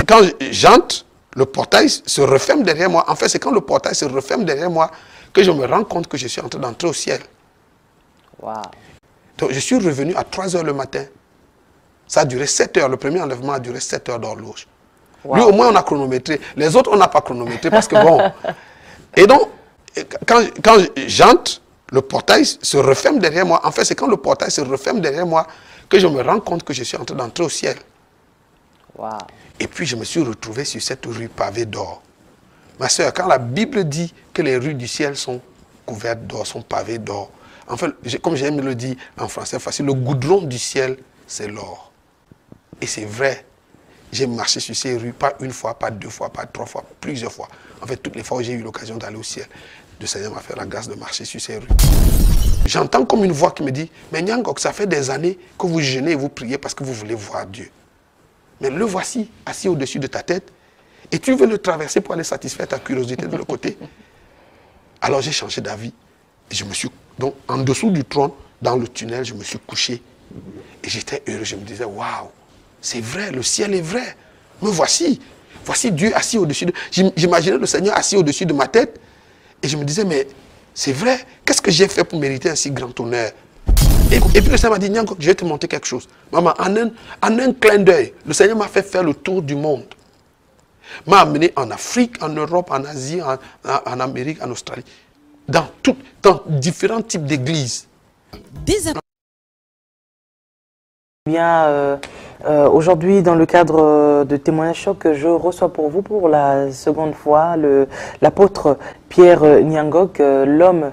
quand j'entre, le portail se referme derrière moi. En fait, c'est quand le portail se referme derrière moi que je me rends compte que je suis en train d'entrer au ciel. Wow. Donc, je suis revenu à 3 h le matin. Ça a duré 7 heures. Le premier enlèvement a duré 7 heures d'horloge. Wow. Lui, au moins, on a chronométré. Les autres, on n'a pas chronométré parce que bon. Et donc, quand j'entre, le portail se referme derrière moi. En fait, c'est quand le portail se referme derrière moi que je me rends compte que je suis en train d'entrer au ciel. Wow. Et puis, je me suis retrouvé sur cette rue pavée d'or. Ma soeur, quand la Bible dit que les rues du ciel sont couvertes d'or, sont pavées d'or, en fait, comme j'aime le dire en français facile, le goudron du ciel, c'est l'or. Et c'est vrai. J'ai marché sur ces rues, pas une fois, pas 2 fois, pas 3 fois, plusieurs fois. En fait, toutes les fois où j'ai eu l'occasion d'aller au ciel, le Seigneur m'a fait la grâce de marcher sur ces rues. J'entends comme une voix qui me dit, mais Nyangok, ça fait des années que vous jeûnez et vous priez parce que vous voulez voir Dieu. Mais le voici, assis au-dessus de ta tête, et tu veux le traverser pour aller satisfaire ta curiosité de l'autre côté. Alors j'ai changé d'avis. Et je me suis, donc en dessous du trône, dans le tunnel, je me suis couché. Et j'étais heureux, je me disais, waouh, c'est vrai, le ciel est vrai. Me voici. Voici Dieu assis au-dessus de... J'imaginais le Seigneur assis au-dessus de ma tête. Et je me disais, mais c'est vrai, qu'est-ce que j'ai fait pour mériter un si grand honneur? Et puis le Seigneur m'a dit, Nyangok, je vais te montrer quelque chose. Maman, en un clin d'œil, le Seigneur m'a fait faire le tour du monde. M'a amené en Afrique, en Europe, en Asie, en Amérique, en Australie. Dans différents types d'églises. Bien, aujourd'hui, dans le cadre de Témoignage Choc, je reçois pour vous pour la seconde fois l'apôtre Pierre Nyangok, l'homme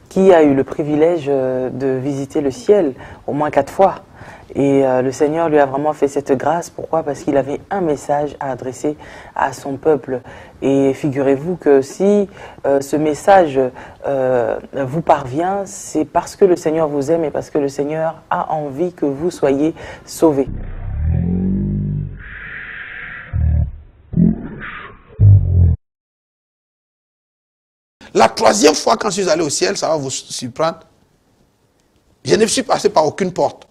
qui a eu le privilège de visiter le ciel au moins 4 fois. Et le Seigneur lui a vraiment fait cette grâce. Pourquoi? Parce qu'il avait un message à adresser à son peuple. Et figurez-vous que si ce message vous parvient, c'est parce que le Seigneur vous aime et parce que le Seigneur a envie que vous soyez sauvés. La 3e fois quand je suis allé au ciel, ça va vous surprendre, je ne suis passé par aucune porte.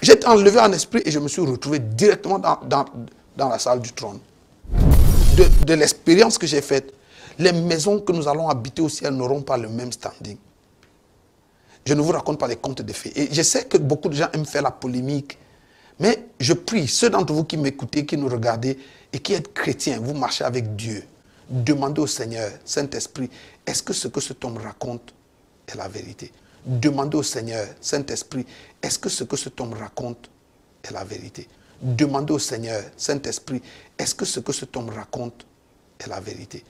J'étais enlevé en esprit et je me suis retrouvé directement dans la salle du trône. De l'expérience que j'ai faite, les maisons que nous allons habiter au ciel n'auront pas le même standing. Je ne vous raconte pas les contes de fées. Et je sais que beaucoup de gens aiment faire la polémique, mais je prie, ceux d'entre vous qui m'écoutez, qui nous regardez et qui êtes chrétiens, vous marchez avec Dieu, demandez au Seigneur, Saint-Esprit, est-ce que ce que cet homme raconte est la vérité? Demandez au Seigneur, Saint-Esprit, est-ce que ce que cet homme raconte est la vérité? Demandez au Seigneur, Saint-Esprit, est-ce que ce que cet homme raconte est la vérité?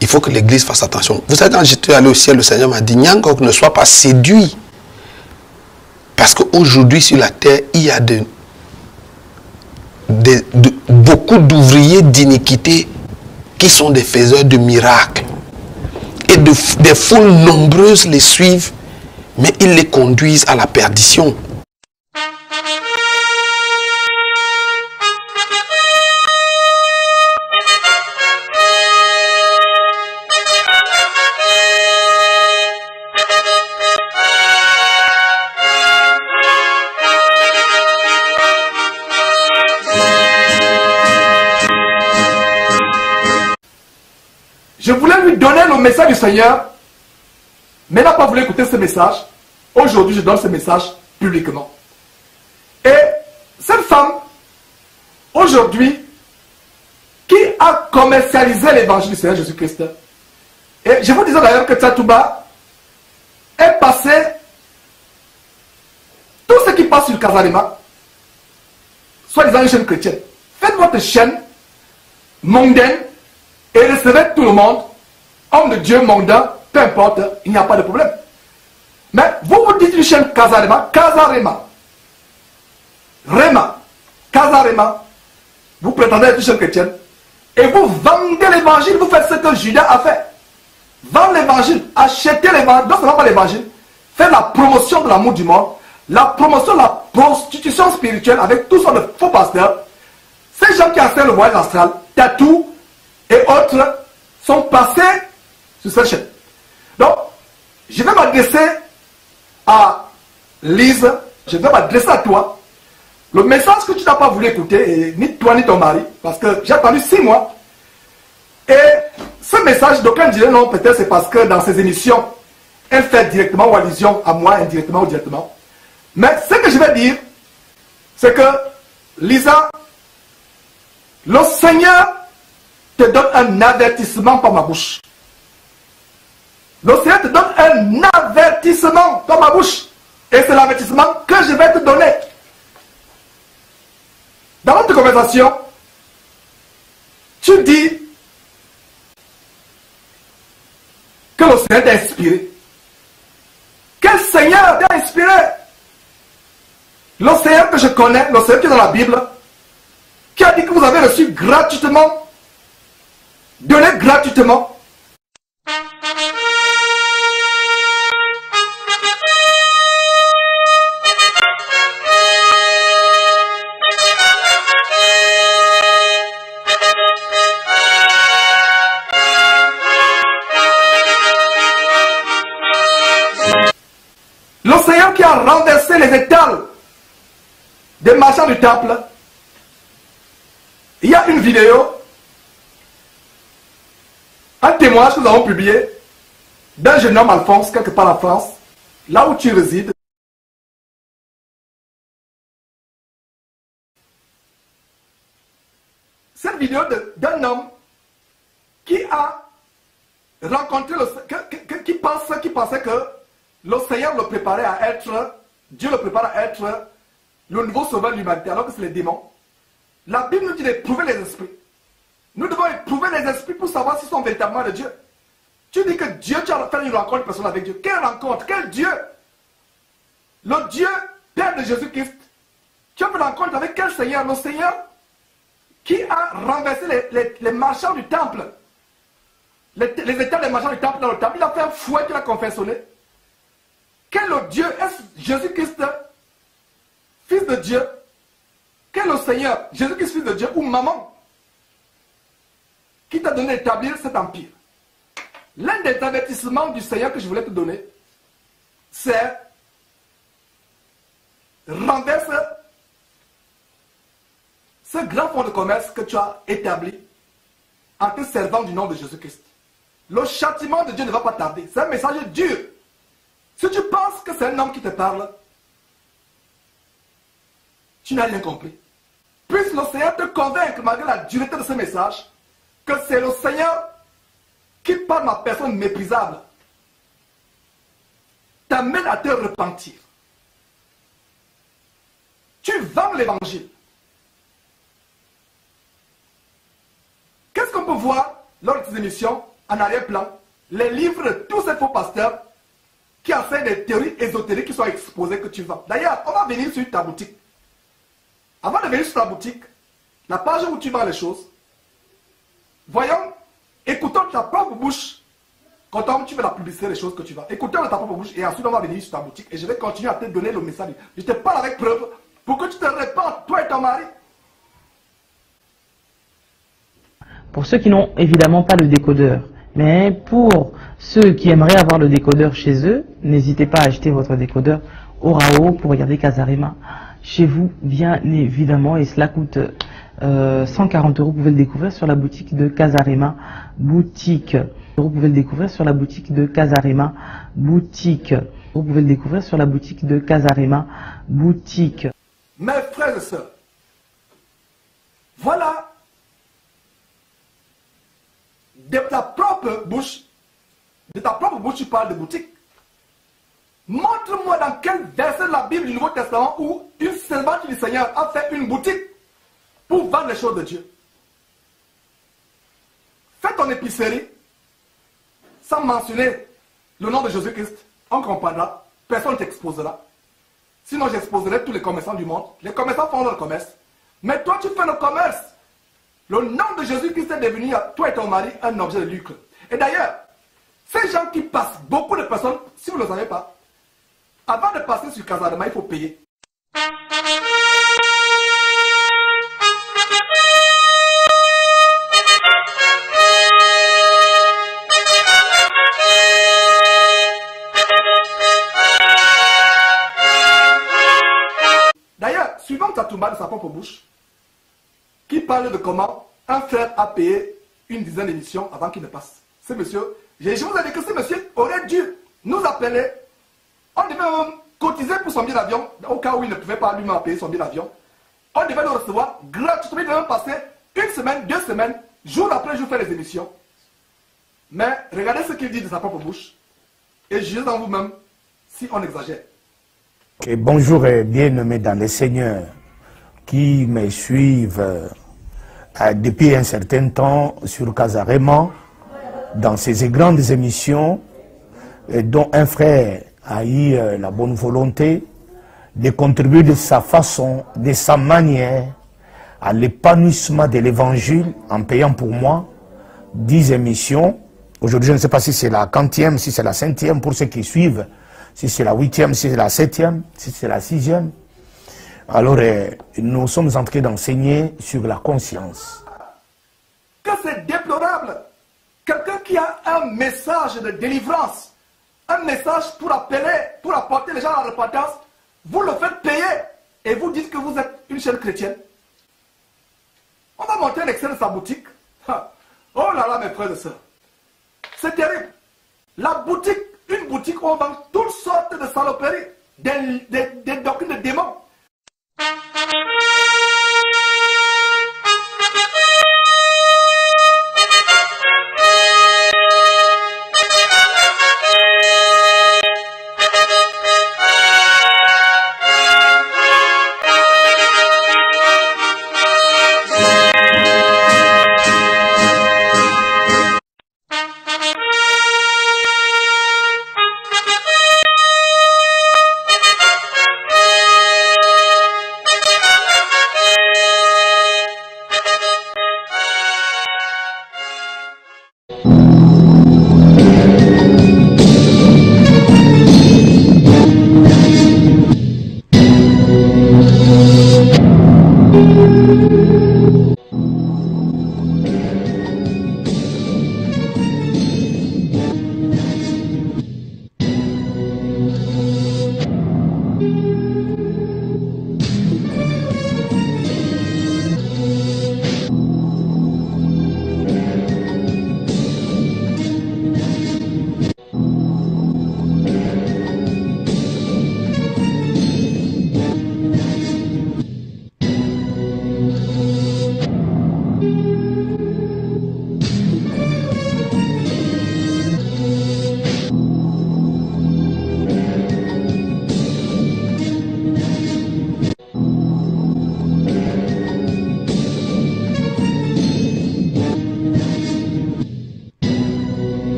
Il faut que l'église fasse attention. Vous savez, quand j'étais allé au ciel, le Seigneur m'a dit, Nyangok, ne sois pas séduit. Parce qu'aujourd'hui, sur la terre, il y a beaucoup d'ouvriers d'iniquité qui sont des faiseurs de miracles. Et des foules nombreuses les suivent, mais ils les conduisent à la perdition. pu donner le message du Seigneur, mais n'a pas voulu écouter ce message. Aujourd'hui, je donne ce message publiquement. Et cette femme, aujourd'hui, qui a commercialisé l'évangile du Seigneur Jésus-Christ, et je vous disais d'ailleurs que Tchatouba est passé, tout ce qui passe sur Casarema, soit disant une chaîne chrétienne, faites votre chaîne mondaine et recevez tout le monde, homme de Dieu mondain, peu importe, il n'y a pas de problème. Mais vous vous dites une chaîne Casarema, Casarema, Rema, Casarema, vous prétendez être une chaîne chrétienne, et vous vendez l'évangile, vous faites ce que Judas a fait. Vendre l'évangile, acheter l'évangile, non seulement pas l'évangile, faire la promotion de l'amour du monde, la promotion de la prostitution spirituelle avec tout sortes de faux pasteurs. Ces gens qui enseignent le voyage astral, tatou et autres, sont passés sur cette chaîne. Donc, je vais m'adresser à Lise, je vais m'adresser à toi. Le message que tu n'as pas voulu écouter, ni toi ni ton mari, parce que j'ai attendu 6 mois. Et ce message, d'aucuns diraient non, peut-être c'est parce que dans ses émissions, elle fait directement ou allusion à moi, indirectement ou directement. Mais ce que je vais dire, c'est que, Lisa, le Seigneur te donne un avertissement par ma bouche. Le Seigneur te donne un avertissement par ma bouche. Et c'est l'avertissement que je vais te donner. Dans notre conversation, tu dis que le Seigneur t'a inspiré. Quel Seigneur t'a inspiré? Le Seigneur que je connais, le Seigneur qui est dans la Bible, qui a dit que vous avez reçu gratuitement, donné gratuitement. Le Seigneur qui a renversé les étals des marchands du temple. Il y a une vidéo, un témoignage que nous avons publié d'un jeune homme, Alphonse, quelque part en France, là où tu résides. Cette vidéo d'un homme qui a rencontré, qui pensait que le Seigneur le préparait à être, Dieu le prépare à être le nouveau sauveur de l'humanité, alors que c'est les démons. La Bible nous dit d'éprouver les esprits. Nous devons éprouver les esprits pour savoir s'ils sont véritablement de Dieu. Tu dis que Dieu, tu as fait une rencontre personnelle avec Dieu. Quelle rencontre? Quel Dieu? Le Dieu, Père de Jésus-Christ. Tu as fait une rencontre avec quel Seigneur? Le Seigneur qui a renversé les marchands du temple. Les états des marchands du temple dans le temple. Il a fait un fouet qu'il a confectionné. Quel Dieu? Est-ce Jésus-Christ, Fils de Dieu? Quel est le Seigneur? Jésus-Christ, Fils de Dieu, ou maman, qui t'a donné d'établir cet empire? L'un des avertissements du Seigneur que je voulais te donner, c'est renverse ce grand fonds de commerce que tu as établi en te servant du nom de Jésus-Christ. Le châtiment de Dieu ne va pas tarder. C'est un message dur. Si tu penses que c'est un homme qui te parle, tu n'as rien compris. Puisse le Seigneur te convaincre, malgré la dureté de ce message, que c'est le Seigneur qui, par ma personne méprisable, t'amène à te repentir. Tu vends l'évangile. Qu'est-ce qu'on peut voir lors de ces émissions, en arrière-plan? Les livres de tous ces faux pasteurs qui enseignent des théories ésotériques qui sont exposées que tu vends. D'ailleurs, on va venir sur ta boutique. Avant de venir sur ta boutique, la page où tu vends les choses, voyons, écoutons de ta propre bouche, quand tu fais la publicité des choses que tu vends. Écoutons de ta propre bouche et ensuite on va venir sur ta boutique et je vais continuer à te donner le message. Je te parle avec preuve pour que tu te répandes, toi et ton mari. Pour ceux qui n'ont évidemment pas le décodeur, mais pour ceux qui aimeraient avoir le décodeur chez eux, n'hésitez pas à acheter votre décodeur au RAO pour regarder Casarema chez vous, bien évidemment, et cela coûte 140 €. Vous pouvez le découvrir sur la boutique de Casarema, boutique Vous pouvez le découvrir sur la boutique de Casarema Boutique. Vous pouvez le découvrir sur la boutique de Casarema Boutique. Mes frères et sœurs, voilà de ta propre bouche, tu parles de boutique. Montre-moi dans quel verset de la Bible du Nouveau Testament où une servante du Seigneur a fait une boutique pour vendre les choses de Dieu. Fais ton épicerie sans mentionner le nom de Jésus-Christ. On comprendra, personne ne t'exposera. Sinon, j'exposerai tous les commerçants du monde. Les commerçants font leur commerce. Mais toi, tu fais le commerce. Le nom de Jésus-Christ est devenu, toi et ton mari, un objet de lucre. Et d'ailleurs, ces gens qui passent, beaucoup de personnes, si vous ne le savez pas, avant de passer sur Casarema, il faut payer. D'ailleurs, suivant Tatoumba de sa propre bouche, qui parle de comment un frère a payé une dizaine d'émissions avant qu'il ne passe. Ce monsieur, je vous ai dit que ce monsieur aurait dû nous appeler. On devait même cotiser pour son billet d'avion, au cas où il ne pouvait pas lui-même payer son billet d'avion. On devait le recevoir gratuitement, il devait même passer une semaine, 2 semaines, jour après jour, faire les émissions. Mais regardez ce qu'il dit de sa propre bouche et jugez en vous-même si on exagère. Et bonjour et bien-aimés dans le Seigneur qui me suivent depuis un certain temps sur Casarema, dans ces grandes émissions, dont un frère a eu la bonne volonté de contribuer de sa façon, de sa manière, à l'épanouissement de l'évangile en payant pour moi 10 émissions. Aujourd'hui, je ne sais pas si c'est la 40e, si c'est la 5e pour ceux qui suivent, si c'est la 8e, si c'est la 7e, si c'est la 6e. Alors, nous sommes en train d'enseigner sur la conscience. Que c'est déplorable. Quelqu'un qui a un message de délivrance, un message pour appeler, pour apporter les gens à la repentance, vous le faites payer et vous dites que vous êtes une chaîne chrétienne. On va monter l'excès de sa boutique. Oh là là, mes frères et sœurs. C'est terrible. La boutique, une boutique où on vend toutes sortes de saloperies, des doctrines de démons.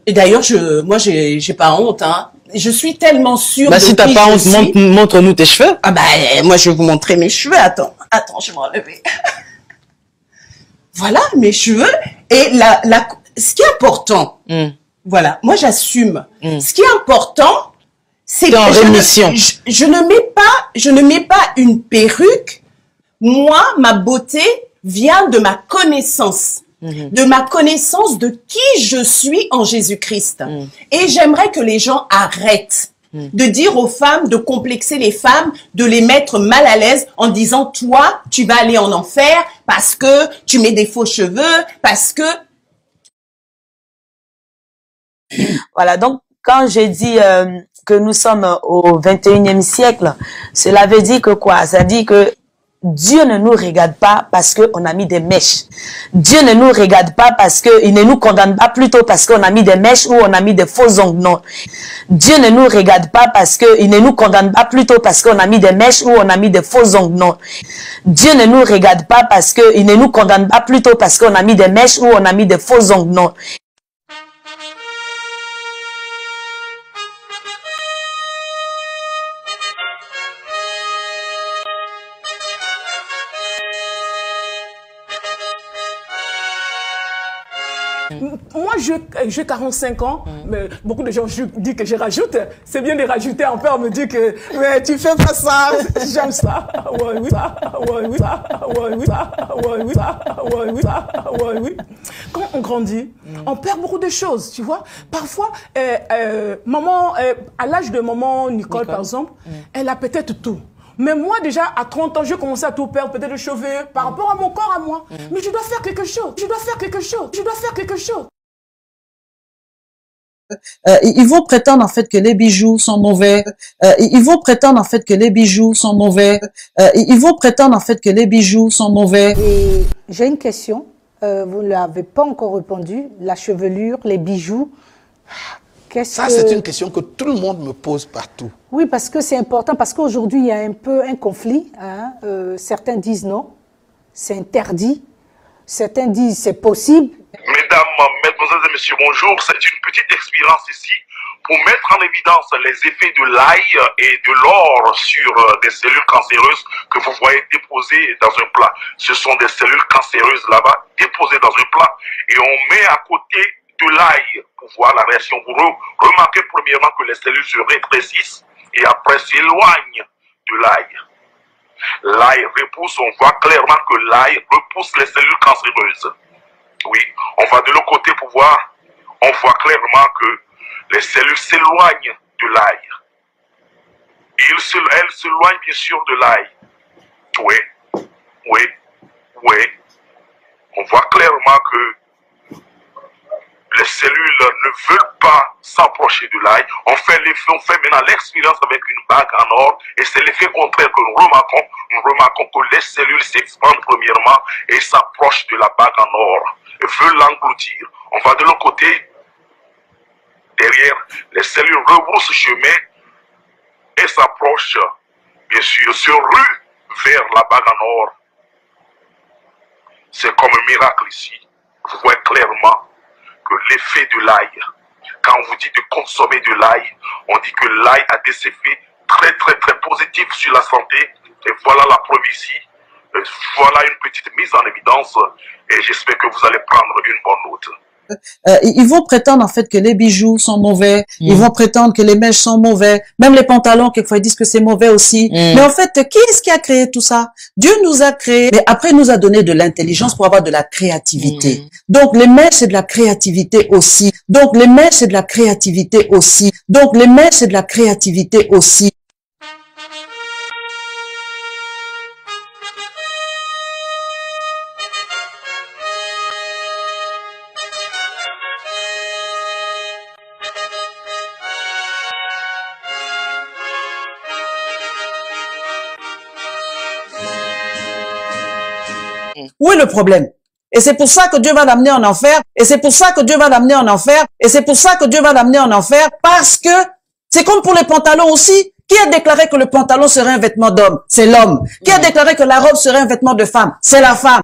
Et d'ailleurs, moi, j'ai pas honte, hein. Je suis tellement sûre. Bah, si t'as pas honte, montre-nous tes cheveux. Ah, bah, moi, je vais vous montrer mes cheveux. Attends, je vais m'enlever. Voilà, mes cheveux. Et ce qui est important, voilà, moi, j'assume. Ce qui est important, C'est en rémission. Je ne mets pas une perruque. Moi, ma beauté vient de ma connaissance. De ma connaissance de qui je suis en Jésus-Christ. Et j'aimerais que les gens arrêtent de dire aux femmes, de complexer les femmes, de les mettre mal à l'aise en disant, toi, tu vas aller en enfer parce que tu mets des faux cheveux, parce que... Voilà, donc quand j'ai dit que nous sommes au 21e siècle, cela veut dire que quoi? Ça dit que Dieu ne nous regarde pas parce qu'on a mis des mèches. Dieu ne nous regarde pas parce qu'il ne nous condamne pas plutôt parce qu'on a mis des mèches ou on a mis des faux ongles. Non. Dieu ne nous regarde pas parce qu'il ne nous condamne pas plutôt parce qu'on a mis des mèches ou on a mis des faux ongles. Non. Dieu ne nous regarde pas parce qu'il ne nous condamne pas plutôt parce qu'on a mis des mèches ou on a mis des faux ongles. Non. Moi, j'ai 45 ans, mais beaucoup de gens disent que je rajoute. C'est bien de rajouter. En père me dit que mais tu fais pas ça, j'aime ça. Ouais, oui, ça. Ouais, oui, ça. Ouais, oui, ça. Ouais, oui, ça. Ouais, oui, ça. Ouais, oui. Quand on grandit, on perd beaucoup de choses, tu vois. Parfois, maman, à l'âge de maman Nicole, par exemple, elle a peut-être tout. Mais moi, déjà, à 30 ans, je commençais à tout perdre, peut-être le cheveux, par rapport à mon corps, à moi. Mais je dois faire quelque chose. Je dois faire quelque chose. Je dois faire quelque chose. Ils vont prétendre en fait que les bijoux sont mauvais. Ils vont prétendre en fait que les bijoux sont mauvais. Ils vont prétendre en fait que les bijoux sont mauvais. Et j'ai une question. Vous ne l'avez pas encore répondu. La chevelure, les bijoux. Ça, c'est une question que tout le monde me pose partout. Oui, parce que c'est important, parce qu'aujourd'hui, il y a un peu un conflit. Hein. Certains disent non, c'est interdit. Certains disent c'est possible. Mesdames, mesdemoiselles et messieurs, bonjour. C'est une petite expérience ici pour mettre en évidence les effets de l'ail et de l'or sur des cellules cancéreuses que vous voyez déposées dans un plat. Ce sont des cellules cancéreuses là-bas, déposées dans un plat, et on met à côté de l'ail pour voir la réaction. Vous remarquez premièrement que les cellules se rétrécissent et après s'éloignent de l'ail. L'ail repousse, on voit clairement que l'ail repousse les cellules cancéreuses. Oui, on va de l'autre côté pour voir, on voit clairement que les cellules s'éloignent de l'ail. Elles s'éloignent bien sûr de l'ail. Oui, oui, oui. On voit clairement que les cellules ne veulent pas s'approcher de l'ail. On fait maintenant l'expérience avec une bague en or et c'est l'effet contraire que nous remarquons. Nous remarquons que les cellules s'expandent premièrement et s'approchent de la bague en or et veulent l'engloutir. On va de l'autre côté, derrière, les cellules rebroussent chemin et s'approchent, bien sûr, se ruent vers la bague en or. C'est comme un miracle ici. Vous voyez clairement que l'effet de l'ail, quand on vous dit de consommer de l'ail, on dit que l'ail a des effets très positifs sur la santé. Et voilà la preuve ici. Voilà une petite mise en évidence et j'espère que vous allez prendre une bonne note. Ils vont prétendre en fait que les bijoux sont mauvais, ils vont prétendre que les mèches sont mauvais, même les pantalons quelquefois ils disent que c'est mauvais aussi. Mais en fait, qui est-ce qui a créé tout ça? Dieu nous a créé, mais après il nous a donné de l'intelligence pour avoir de la créativité. Donc les mèches c'est de la créativité aussi. Donc les mèches c'est de la créativité aussi. Donc les mèches c'est de la créativité aussi. Où est le problème? Et c'est pour ça que Dieu va l'amener en enfer. Et c'est pour ça que Dieu va l'amener en enfer. Et c'est pour ça que Dieu va l'amener en enfer. Parce que c'est comme pour les pantalons aussi. Qui a déclaré que le pantalon serait un vêtement d'homme? C'est l'homme. Qui a déclaré que la robe serait un vêtement de femme? C'est la femme.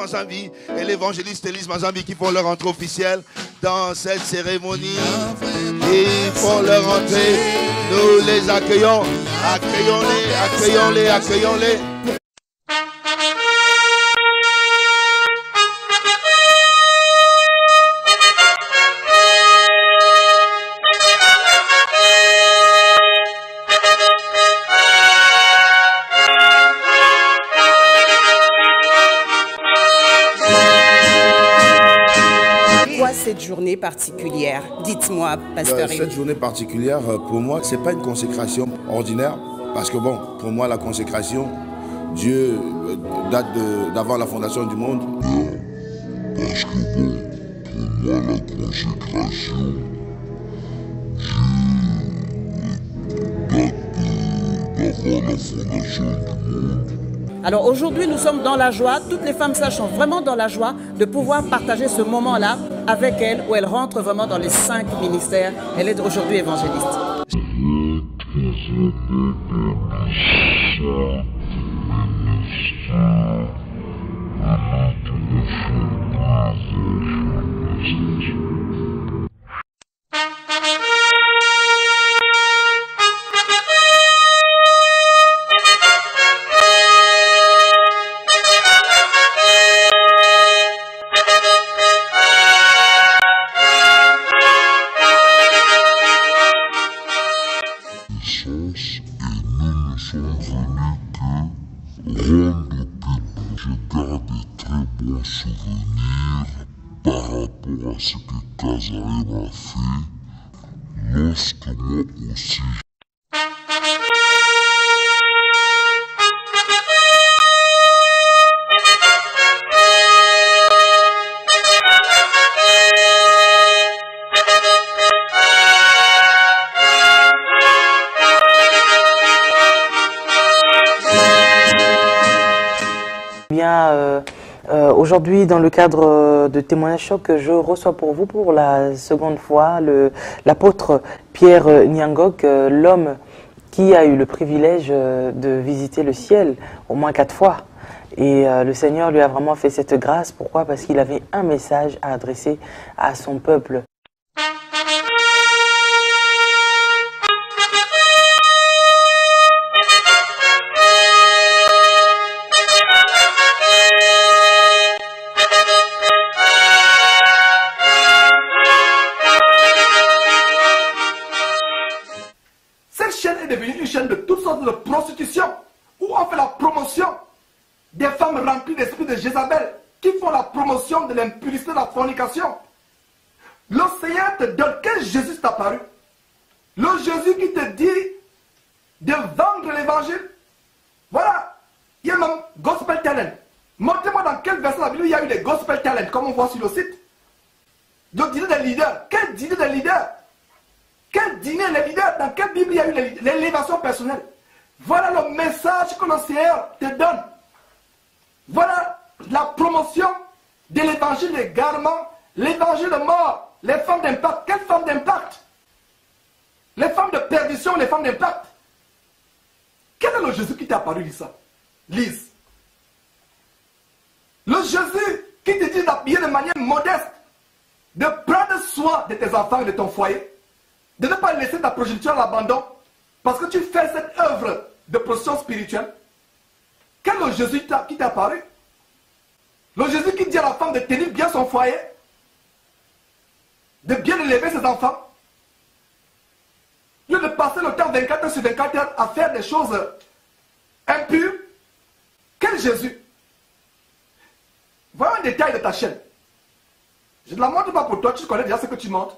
Mazambi et l'évangéliste Élise Mazambi qui font leur entrée officielle dans cette cérémonie. Ils font leur entrée. Nous les accueillons. Accueillons-les, accueillons-les, accueillons-les. Cette journée particulière, dites-moi, pasteur. Cette journée particulière, pour moi, c'est pas une consécration ordinaire, parce que bon, pour moi, la consécration, Dieu date d'avant la fondation du monde. Parce que bon, pour moi, la consécration, Dieu date d'avant la fondation du monde. Alors aujourd'hui, nous sommes dans la joie. Toutes les femmes sages sont vraiment dans la joie de pouvoir partager ce moment-là avec elles, où elles rentrent vraiment dans les 5 ministères. Elle est aujourd'hui évangéliste. Par rapport à ce que Kazarem a fait, lorsque moi aussi. Aujourd'hui, dans le cadre de Témoignage Choc, je reçois pour vous pour la seconde fois l'apôtre Pierre Niangok, l'homme qui a eu le privilège de visiter le ciel au moins 4 fois. Et le Seigneur lui a vraiment fait cette grâce. Pourquoi? Parce qu'il avait un message à adresser à son peuple. De prostitution, où on fait la promotion des femmes remplies d'esprit de Jézabel, qui font la promotion de l'impudicité, de la fornication. Le Seigneur te donne, quel Jésus t'a apparu? Le Jésus qui te dit de vendre l'évangile. Voilà, il y a même gospel talent. Montrez-moi dans quel verset de la Bible il y a eu des gospel talent, comme on voit sur le site. Le dîner des leaders. Quel dîner des leaders? Quel dîner les leaders? Dans quelle Bible il y a eu l'élévation personnelle? Voilà le message que le Seigneur te donne. Voilà la promotion de l'évangile également, l'évangile de mort, les femmes d'impact. Quelles femmes d'impact? Les femmes de perdition, les femmes d'impact. Quel est le Jésus qui t'a apparu, Lisa? Lise. Le Jésus qui te dit d'habiller de manière modeste, de prendre soin de tes enfants et de ton foyer, de ne pas laisser ta progéniture à l'abandon, parce que tu fais cette œuvre de prostitution spirituelle. Quel est le Jésus qui t'a apparu? Le Jésus qui dit à la femme de tenir bien son foyer, de bien élever ses enfants, lieu de passer le temps 24 heures sur 24 heures à faire des choses impures. Quel Jésus? Voilà un détail de ta chaîne. Je ne la montre pas pour toi, tu connais déjà ce que tu montres.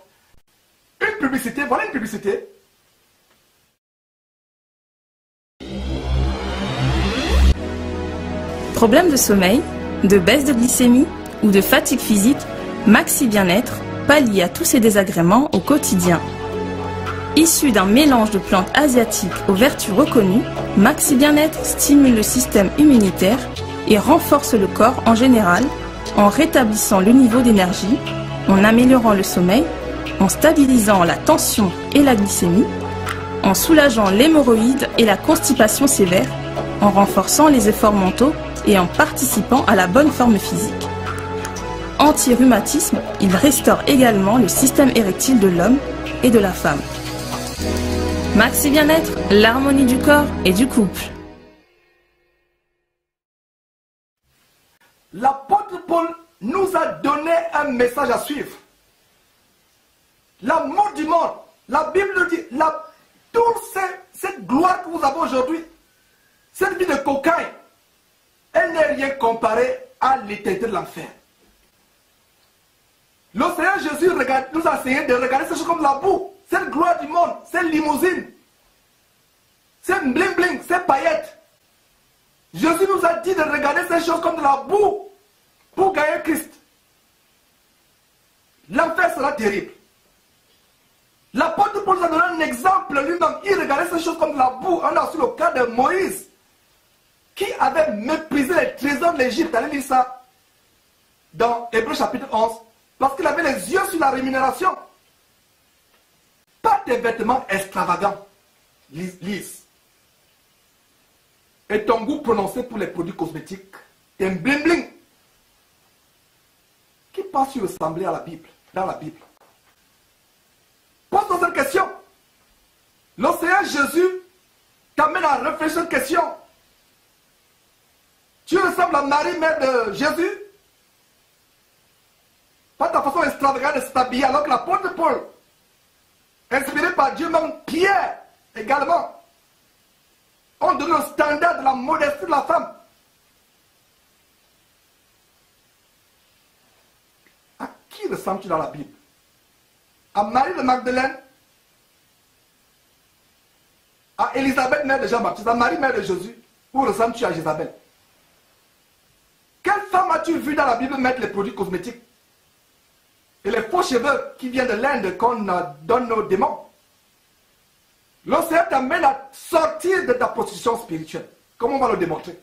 Une publicité, voilà une publicité. Problème de sommeil, de baisse de glycémie ou de fatigue physique, Maxi Bien-être pallie à tous ces désagréments au quotidien. Issu d'un mélange de plantes asiatiques aux vertus reconnues, Maxi Bien-être stimule le système immunitaire et renforce le corps en général en rétablissant le niveau d'énergie, en améliorant le sommeil, en stabilisant la tension et la glycémie, en soulageant l'hémorroïde et la constipation sévère, en renforçant les efforts mentaux et en participant à la bonne forme physique. Anti-rhumatisme, il restaure également le système érectile de l'homme et de la femme. Maxi Bien-être, l'harmonie du corps et du couple. L'apôtre Paul nous a donné un message à suivre. L'amour du monde, la Bible dit, toute cette gloire que vous avez aujourd'hui, cette vie de cocaïne, elle n'est rien comparée à l'éternité de l'enfer. Le Seigneur Jésus nous a enseigné de regarder ces choses comme la boue, cette gloire du monde, cette limousine, cette bling bling, ces paillettes. Jésus nous a dit de regarder ces choses comme de la boue pour gagner Christ. L'enfer sera terrible. L'apôtre Paul nous a donné un exemple lui-même. Il regardait ces choses comme de la boue. On a aussi le cas de Moïse qui avait méprisé les trésors de l'Égypte. Allez lire ça dans Hébreux chapitre 11. Parce qu'il avait les yeux sur la rémunération. Pas des vêtements extravagants, lisses. Et ton goût prononcé pour les produits cosmétiques. Et un bling bling. Qui pense y ressembler à la Bible, dans la Bible? Pose-toi cette question. Le Seigneur Jésus t'amène à réfléchir cette question. Tu ressembles à Marie, mère de Jésus? Pas ta façon extravagante de s'habiller, alors que l'apôtre Paul, inspiré par Dieu, même Pierre également, ont donné le standard de la modestie de la femme. À qui ressembles-tu dans la Bible? À Marie de Magdeleine? À Élisabeth, mère de Jean-Baptiste? À Marie, mère de Jésus? Où ressembles-tu à Jézabel? Quelle femme as-tu vu dans la Bible mettre les produits cosmétiques et les faux cheveux qui viennent de l'Inde qu'on donne aux démons? Le Seigneur t'amène à sortir de ta prostitution spirituelle. Comment on va le démontrer?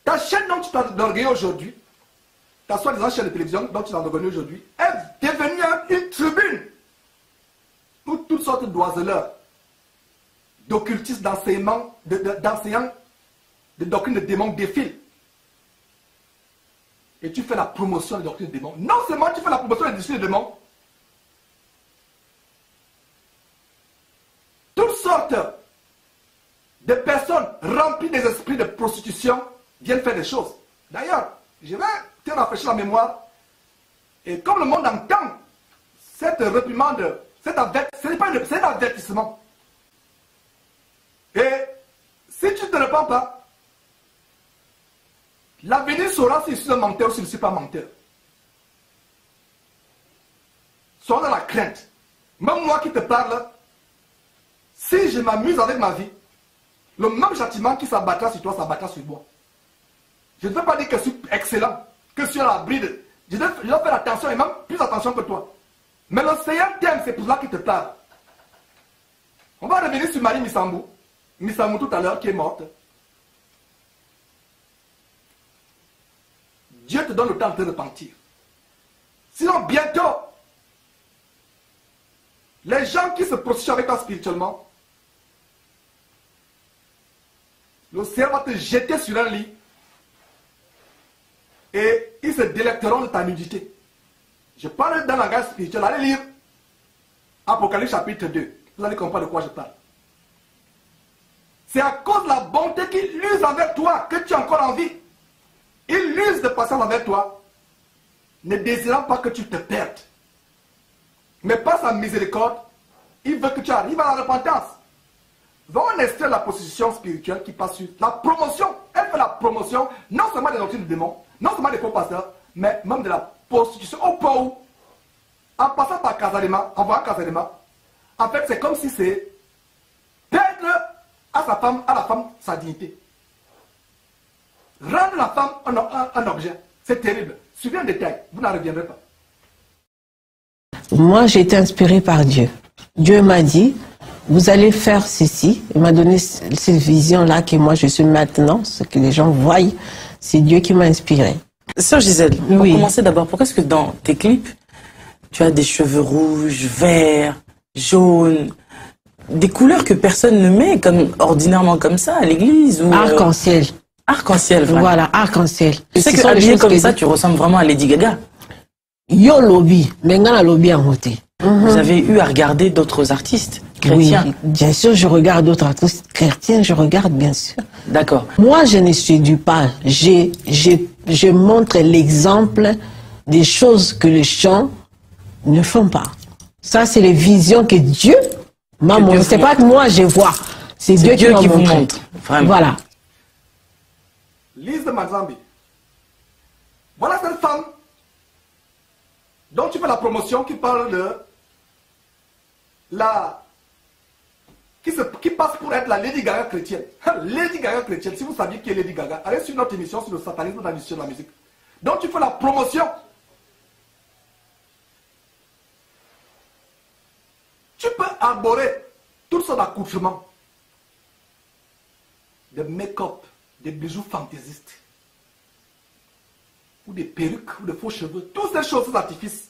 Ta chaîne dont tu t'enorgueillis aujourd'hui, ta soi-disant chaîne de télévision dont tu t'enorgueillis aujourd'hui, est devenue une tribune où toutes sortes d'oiseleurs, d'occultistes, d'enseignants, de doctrines de démons défilent. Et tu fais la promotion des doctrines de démons. Non seulement tu fais la promotion des doctrines de démons, toutes sortes de personnes remplies des esprits de prostitution viennent faire des choses. D'ailleurs, je vais te rafraîchir la mémoire. Et comme le monde entend cette réprimande, c'est un avertissement. Et si tu ne te répands pas, l'avenir saura si je suis un menteur ou si je ne suis pas menteur. Sois dans la crainte. Même moi qui te parle, si je m'amuse avec ma vie, le même châtiment qui s'abattra sur toi s'abattra sur moi. Je ne veux pas dire que je suis excellent, que je suis à l'abri de... Je dois faire attention et même plus attention que toi. Mais le Seigneur t'aime, c'est pour cela qu'il te parle. On va revenir sur Marie Missamou. Missamou tout à l'heure qui est morte. Dieu te donne le temps de te repentir. Sinon, bientôt, les gens qui se prostituent avec toi spirituellement, le Seigneur va te jeter sur un lit et ils se délecteront de ta nudité. Je parle dans la langage spirituel. Allez lire Apocalypse chapitre 2. Vous allez comprendre de quoi je parle. C'est à cause de la bonté qu'il use envers toi que tu as encore envie. Il use de patience envers toi, ne désirant pas que tu te perdes. Mais par sa miséricorde, il veut que tu arrives à la repentance. Va on extraire la position spirituelle qui passe sur la promotion. Elle fait la promotion non seulement des doctrines de démons, non seulement des faux pasteurs, mais même de la prostitution au point où, en passant par Casalema, en voyant Casalema, en fait c'est comme si c'est perdre à sa femme, à la femme sa dignité. Rendre la femme un objet, c'est terrible. Suivez un détail, vous n'en reviendrez pas. Moi, j'ai été inspirée par Dieu. Dieu m'a dit, vous allez faire ceci. Il m'a donné cette vision-là que moi je suis maintenant, ce que les gens voient. C'est Dieu qui m'a inspirée. Sœur Gisèle, oui. Pour commencer d'abord, pourquoi est-ce que dans tes clips, tu as des cheveux rouges, verts, jaunes? des couleurs que personne ne met comme ordinairement comme ça à l'église ou Arc-en-ciel. Arc-en-ciel, vraiment. Voilà, arc-en-ciel. Tu sais que habillé comme ça, tu ressembles vraiment à Lady Gaga. Yo lobby, mais ngana lobby en côté. Vous avez eu à regarder d'autres artistes chrétiens? Oui, bien sûr, je regarde d'autres artistes chrétiens, je regarde bien sûr. D'accord. Moi, je ne séduis pas. Je montre l'exemple des choses que les gens ne font pas. Ça, c'est les visions que Dieu m'a montré. C'est pas que moi je vois, c'est Dieu qui vous montre. Vraiment. Voilà. Lise de Mazambi. Voilà cette femme dont tu fais la promotion qui parle de la... qui passe pour être la Lady Gaga chrétienne. Lady Gaga chrétienne, si vous saviez qui est Lady Gaga, allez sur notre émission sur le satanisme dans l'émission de la musique. Donc tu fais la promotion. Tu peux arborer tout son accoutrement. Des make-up, des bijoux fantaisistes, ou des perruques, ou des faux cheveux, toutes ces choses, ces artifices,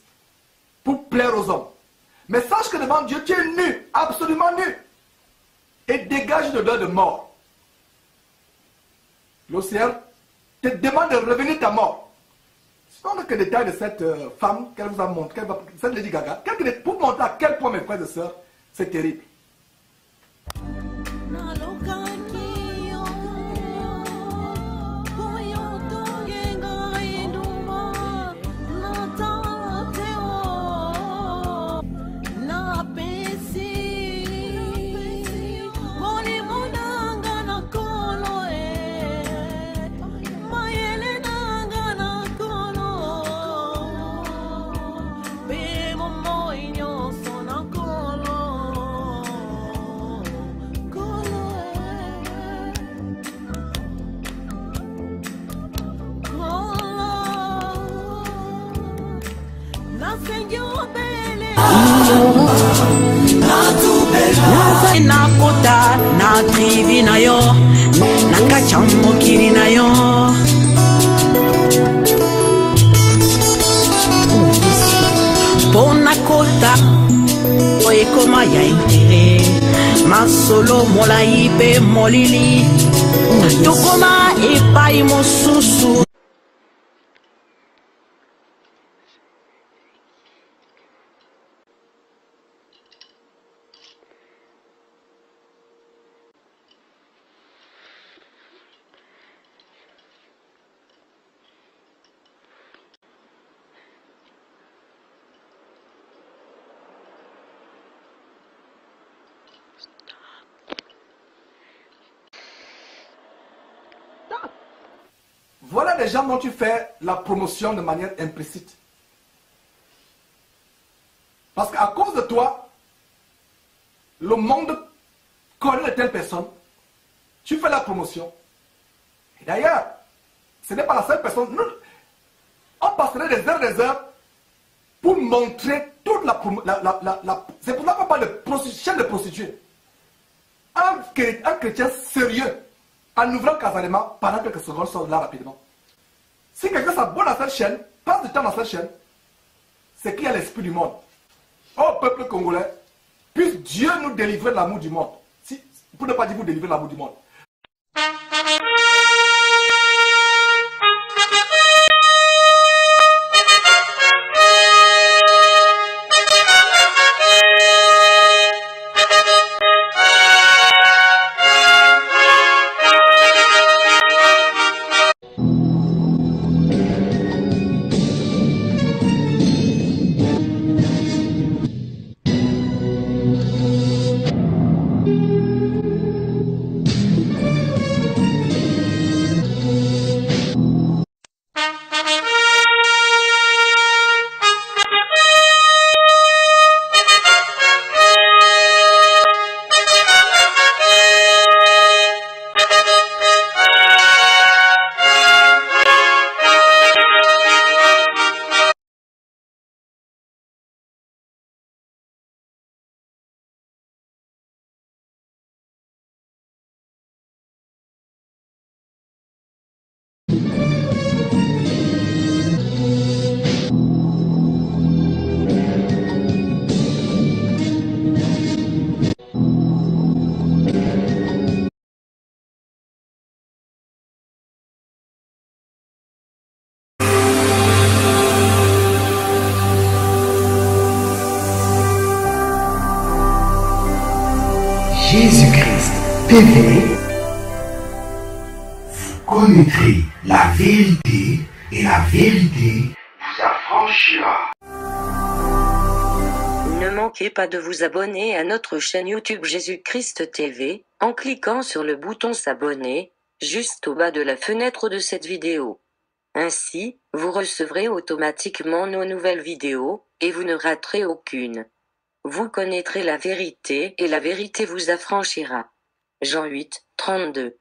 pour plaire aux hommes. Mais sache que devant Dieu, tu es nu, absolument nu, et dégage une odeur de mort. L'océan te demande de revenir ta mort. Ce sont quelques détails de cette femme qu'elle vous a montré, cette Lady Gaga, pour montrer à quel point, mes frères et sœurs, c'est terrible. nakota na trivi na yo nakacha mokili na yo pona kota oekoma ya intere masolo molai pe molili tokoma epai mosusu. Voilà des gens dont tu fais la promotion de manière implicite. Parce qu'à cause de toi, le monde connaît de telles personnes. Tu fais la promotion. Et d'ailleurs, ce n'est pas la seule personne. Nous, on passerait des heures pour montrer toute la c'est pour ça qu'on parle de chaîne de prostituées. Un chrétien sérieux, en ouvrant casualement, pendant quelques secondes, sort de là rapidement. Si quelqu'un s'abonne à cette chaîne, passe du temps dans cette chaîne, c'est qu'il y a l'esprit du monde. Oh peuple congolais, puisse Dieu nous délivrer de l'amour du monde. Pour ne pas dire vous délivrer de l'amour du monde. TV, vous connaîtrez la vérité et la vérité vous affranchira. Ne manquez pas de vous abonner à notre chaîne YouTube Jésus-Christ TV, en cliquant sur le bouton s'abonner, juste au bas de la fenêtre de cette vidéo. Ainsi, vous recevrez automatiquement nos nouvelles vidéos, et vous ne raterez aucune. Vous connaîtrez la vérité et la vérité vous affranchira. Jean 8, 32.